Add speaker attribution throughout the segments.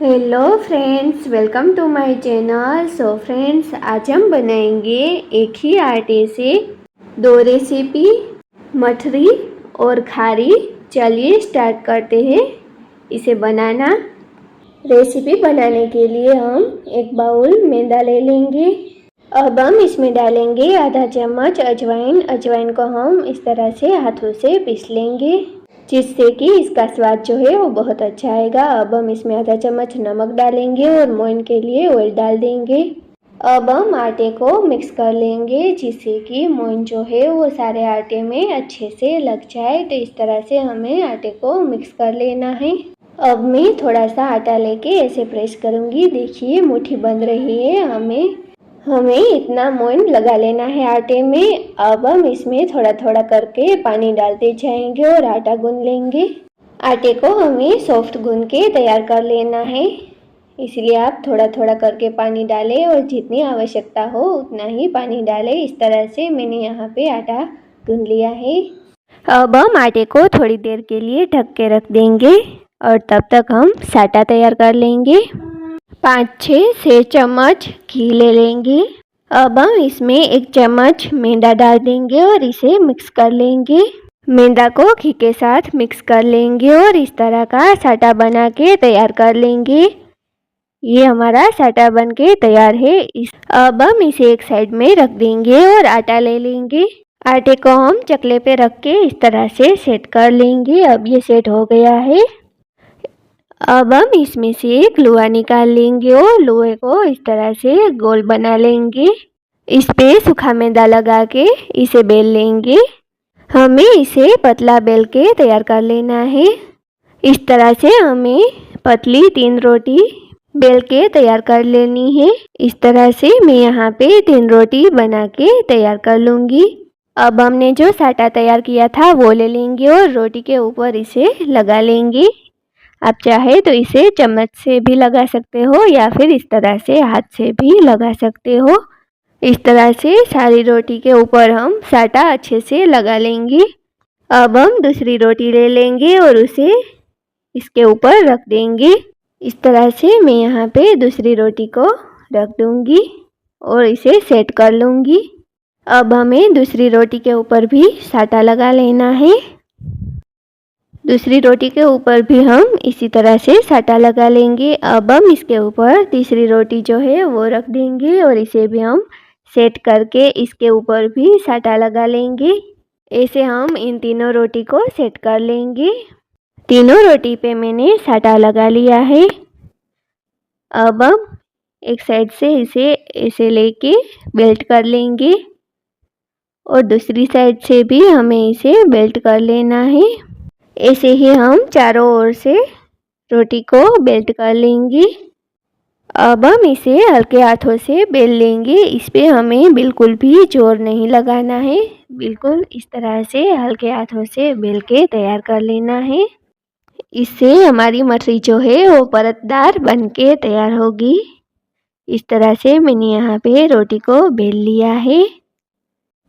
Speaker 1: Hello friends, welcome to my channel. So friends, आज हम बनाएंगे एक ही आटे से दो रेसिपी, मठरी और खारी। चलिए स्टार्ट करते हैं इसे बनाना। रेसिपी बनाने के लिए हम एक बाउल मैदा ले लेंगे। अब हम इसमें डालेंगे आधा चम्मच अजवाइन। अजवाइन को हम इस तरह से हाथों से पीस लेंगे, जिससे कि इसका स्वाद जो है वो बहुत अच्छा आएगा। अब हम इसमें आधा चम्मच नमक डालेंगे और मोइन के लिए ऑयल डाल देंगे। अब हम आटे को मिक्स कर लेंगे, जिससे कि मोइन जो है वो सारे आटे में अच्छे से लग जाए। तो इस तरह से हमें आटे को मिक्स कर लेना है। अब मैं थोड़ा सा आटा लेके ऐसे प्रेस करूँगी। देखिए मुट्ठी बन रही है। हमें इतना मोइन लगा लेना है आटे में। अब हम इसमें थोड़ा थोड़ा करके पानी डालते जाएंगे और आटा गूंद लेंगे। आटे को हमें सॉफ्ट गूंद के तैयार कर लेना है, इसलिए आप थोड़ा थोड़ा करके पानी डालें और जितनी आवश्यकता हो उतना ही पानी डालें। इस तरह से मैंने यहाँ पे आटा गूंद लिया है। अब हम आटे को थोड़ी देर के लिए ढक के रख देंगे और तब तक हम साटा तैयार कर लेंगे। 5-6 से चम्मच घी ले लेंगे। अब हम इसमें 1 चम्मच मैदा डाल देंगे और इसे मिक्स कर लेंगे। मैदा को घी के साथ मिक्स कर लेंगे और इस तरह का साटा बना के तैयार कर लेंगे। ये हमारा साटा बन के तैयार है। अब हम इसे एक साइड में रख देंगे और आटा ले लेंगे। आटे को हम चकले पे रख के इस तरह से सेट कर लेंगे। अब ये सेट हो गया है। अब हम इसमें से एक लोहा निकाल लेंगे और लोहे को इस तरह से गोल बना लेंगे। इस पे सूखा मैदा लगा के इसे बेल लेंगे। हमें इसे पतला बेल के तैयार कर लेना है। इस तरह से हमें पतली 3 रोटी बेल के तैयार कर लेनी है। इस तरह से मैं यहाँ पे 3 रोटी बना के तैयार कर लूँगी। अब हमने जो साटा तैयार किया था वो ले लेंगे और रोटी के ऊपर इसे लगा लेंगे। आप चाहे तो इसे चम्मच से भी लगा सकते हो या फिर इस तरह से हाथ से भी लगा सकते हो। इस तरह से सारी रोटी के ऊपर हम साटा अच्छे से लगा लेंगे। अब हम दूसरी रोटी ले लेंगे और उसे इसके ऊपर रख देंगे। इस तरह से मैं यहाँ पे दूसरी रोटी को रख दूँगी और इसे सेट कर लूँगी। अब हमें दूसरी रोटी के ऊपर भी साटा लगा लेना है। दूसरी रोटी के ऊपर भी हम इसी तरह से साटा लगा लेंगे। अब हम इसके ऊपर तीसरी रोटी जो है वो रख देंगे और इसे भी हम सेट करके इसके ऊपर भी साटा लगा लेंगे। ऐसे हम इन तीनों रोटी को सेट कर लेंगे। तीनों रोटी पे मैंने साटा लगा लिया है। अब हम एक साइड से इसे ऐसे लेके बेल्ट कर लेंगे और दूसरी साइड से भी हमें इसे बेल्ट कर लेना है। ऐसे ही हम चारों ओर से रोटी को बेल्ट कर लेंगे। अब हम इसे हल्के हाथों से बेल लेंगे। इस पे हमें बिल्कुल भी जोर नहीं लगाना है। बिल्कुल इस तरह से हल्के हाथों से बेल के तैयार कर लेना है। इससे हमारी मठरी जो है वो परतदार बन के तैयार होगी। इस तरह से मैंने यहाँ पे रोटी को बेल लिया है।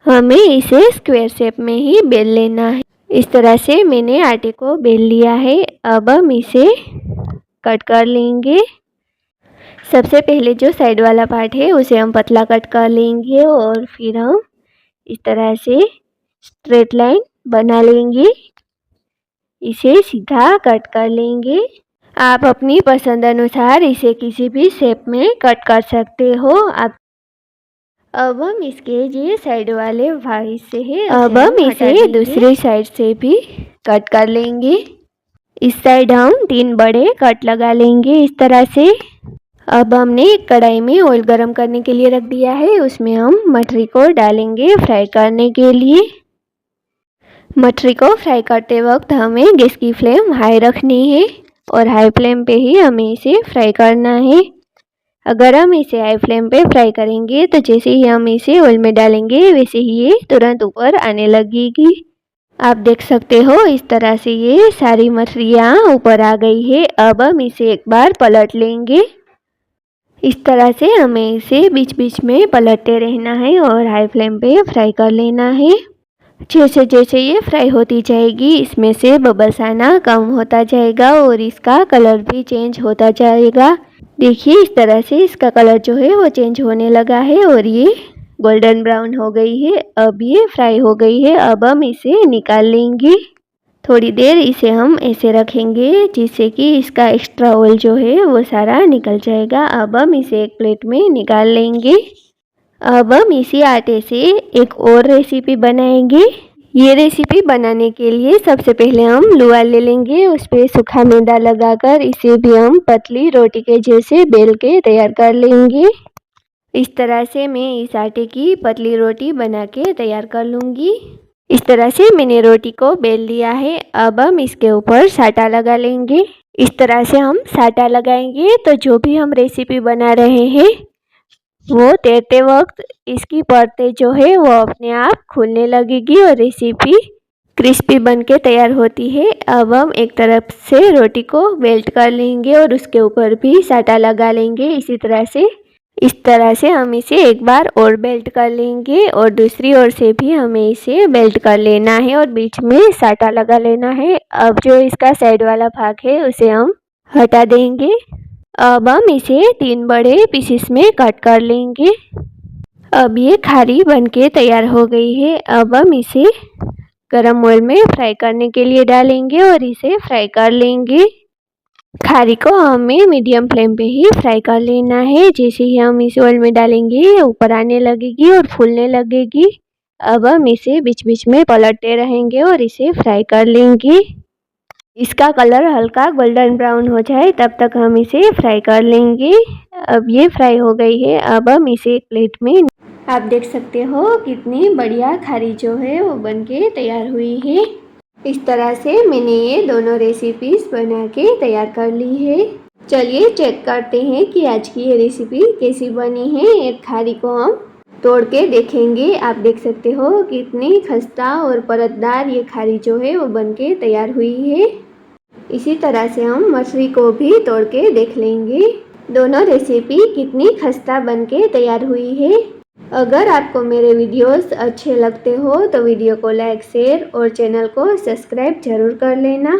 Speaker 1: हमें इसे स्क्वायर शेप में ही बेल लेना है। इस तरह से मैंने आटे को बेल लिया है। अब हम इसे कट कर लेंगे। सबसे पहले जो साइड वाला पार्ट है उसे हम पतला कट कर लेंगे और फिर हम इस तरह से स्ट्रेट लाइन बना लेंगे। इसे सीधा कट कर लेंगे। आप अपनी पसंद अनुसार इसे किसी भी शेप में कट कर सकते हो। अब हम इसके ये साइड वाले हिस्से है, अब हम इसे दूसरी साइड से भी कट कर लेंगे। इस साइड हम 3 बड़े कट लगा लेंगे इस तरह से। अब हमने एक कढ़ाई में ऑयल गरम करने के लिए रख दिया है। उसमें हम मठरी को डालेंगे फ्राई करने के लिए। मठरी को फ्राई करते वक्त हमें गैस की फ्लेम हाई रखनी है और हाई फ्लेम पे ही हमें इसे फ्राई करना है। अगर हम इसे हाई फ्लेम पे फ्राई करेंगे तो जैसे ही हम इसे ऑयल में डालेंगे वैसे ही ये तुरंत ऊपर आने लगेगी। आप देख सकते हो इस तरह से ये सारी मछलियाँ ऊपर आ गई है। अब हम इसे एक बार पलट लेंगे। इस तरह से हमें इसे बीच बीच में पलटते रहना है और हाई फ्लेम पे फ्राई कर लेना है। जैसे जैसे ये फ्राई होती जाएगी इसमें से बबल्स आना कम होता जाएगा और इसका कलर भी चेंज होता जाएगा। देखिए इस तरह से इसका कलर जो है वो चेंज होने लगा है और ये गोल्डन ब्राउन हो गई है। अब ये फ्राई हो गई है। अब हम इसे निकाल लेंगे। थोड़ी देर इसे हम ऐसे रखेंगे जिससे कि इसका एक्स्ट्रा ऑयल जो है वो सारा निकल जाएगा। अब हम इसे एक प्लेट में निकाल लेंगे। अब हम इसी आटे से एक और रेसिपी बनाएंगे। ये रेसिपी बनाने के लिए सबसे पहले हम लुआ ले लेंगे। उस पर सूखा मैदा लगाकर इसे भी हम पतली रोटी के जैसे बेल के तैयार कर लेंगे। इस तरह से मैं इस आटे की पतली रोटी बना के तैयार कर लूँगी। इस तरह से मैंने रोटी को बेल लिया है। अब हम इसके ऊपर साटा लगा लेंगे। इस तरह से हम साटा लगाएंगे तो जो भी हम रेसिपी बना रहे हैं वो तैरते वक्त इसकी परतें जो है वो अपने आप खुलने लगेगी और रेसिपी क्रिस्पी बन के तैयार होती है। अब हम एक तरफ से रोटी को बेल्ट कर लेंगे और उसके ऊपर भी साटा लगा लेंगे। इस तरह से हम इसे एक बार और बेल्ट कर लेंगे और दूसरी ओर से भी हमें इसे बेल्ट कर लेना है और बीच में साटा लगा लेना है। अब जो इसका साइड वाला भाग है उसे हम हटा देंगे। अब हम इसे 3 बड़े पीसेस में कट कर लेंगे। अब ये खारी बनके तैयार हो गई है। अब हम इसे गरम ऑयल में फ्राई करने के लिए डालेंगे और इसे फ्राई कर लेंगे। खारी को हमें मीडियम फ्लेम पे ही फ्राई कर लेना है। जैसे ही हम इस ऑयल में डालेंगे ऊपर आने लगेगी और फूलने लगेगी। अब हम इसे बीच बीच में पलटते रहेंगे और इसे फ्राई कर लेंगे। इसका कलर हल्का गोल्डन ब्राउन हो जाए तब तक हम इसे फ्राई कर लेंगे। अब ये फ्राई हो गई है। अब हम इसे एक प्लेट में, आप देख सकते हो कितनी बढ़िया खारी जो है वो बनके तैयार हुई है। इस तरह से मैंने ये दोनों रेसिपीज बना के तैयार कर ली है। चलिए चेक करते हैं कि आज की ये रेसिपी कैसी बनी है। एक खारी को हम तोड़ के देखेंगे। आप देख सकते हो कितनी खस्ता और परतदार ये खारी जो है वो बनके तैयार हुई है। इसी तरह से हम मछली को भी तोड़ के देख लेंगे। दोनों रेसिपी कितनी खस्ता बनके तैयार हुई है। अगर आपको मेरे वीडियोस अच्छे लगते हो तो वीडियो को लाइक, शेयर और चैनल को सब्सक्राइब जरूर कर लेना।